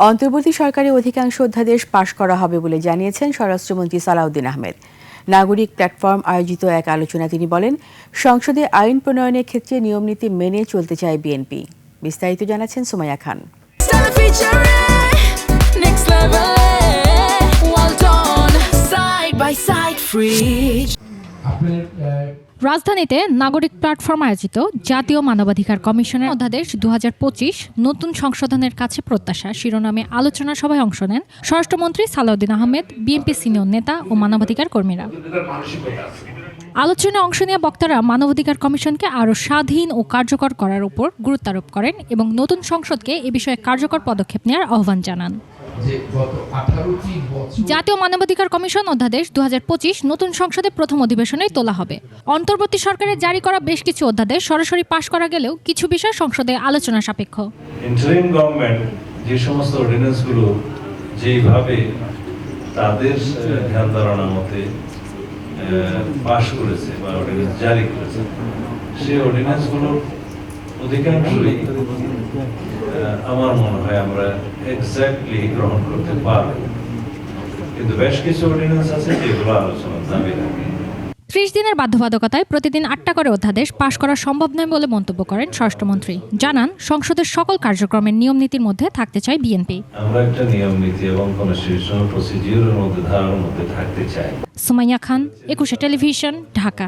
অন্তর্বর্তী সরকারের অধিকাংশ অধ্যাদেশ পাশ করা হবে বলে জানিয়েছেন স্বরাষ্ট্রমন্ত্রী সালাউদ্দিন আহমেদ। নাগরিক প্ল্যাটফর্ম আয়োজিত এক আলোচনায় তিনি বলেন, সংসদে আইন প্রণয়নের ক্ষেত্রে নিয়মনীতি মেনে চলতে চায় বিএনপি। বিস্তারিত জানাচ্ছেন সুমাইয়া খান। রাজধানীতে নাগরিক প্ল্যাটফর্ম আয়োজিত জাতীয় মানবাধিকার কমিশনের অধ্যাদেশ 2025 নতুন সংশোধনের কাছে প্রত্যাশা শিরোনামে আলোচনা সভায় অংশ নেন স্বরাষ্ট্রমন্ত্রী সালাউদ্দিন আহমেদ, বিএনপি সিনিয়র নেতা ও মানবাধিকার কর্মীরা। আলোচনায় অংশ নেওয়া বক্তারা মানবাধিকার কমিশনকে আরও স্বাধীন ও কার্যকর করার উপর গুরুত্ব আরোপ করেন এবং নতুন সংসদকে এ বিষয়ে কার্যকর পদক্ষেপ নেওয়ার আহ্বান জানান। জাতীয় মানবাধিকার কমিশন অধ্যাদেশ 2025 নতুন সংসদে প্রথম অধিবেশনেই তোলা হবে। অন্তর্বর্তী সরকারের জারি করা বেশ কিছু অধ্যাদেশ সরাসরি পাশ করা গেলেও কিছু বিষয় সংসদে আলোচনা সাপেক্ষ। ইন্টারিম গভর্নমেন্ট যে সমস্ত অর্ডিন্যান্সগুলো যেভাবে তাদের ধ্যান ধারণা মতে পাশ করেছে বা অর্ডিন্যান্স জারি করেছে, সেই অর্ডিন্যান্সগুলোর অধিকাংশই আমার মনে হয় আমরা এক্স্যাক্টলি গ্রহণ করতে পারব, কিন্তু বেশ কিছু অর্ডিন্যান্স আছে যেগুলো আলোচনার দাবি রাখে। 30 দিনের বাধ্যবাধকতায় প্রতিদিন 8টা করে অধ্যাদেশ পাশ করা সম্ভব নয় বলে মন্তব্য করেন স্বরাষ্ট্রমন্ত্রী। জানান, সংসদের সকল কার্যক্রমের নিয়ম নীতির মধ্যে থাকতে চায় বিএনপি। আমরা একটা নিয়ম নীতি এবং কনস্টিটিউশনাল প্রসিডিউরের মধ্যে ধারার মধ্যে থাকতে চাই। সুমাইয়া খান, 21 টেলিভিশন, ঢাকা।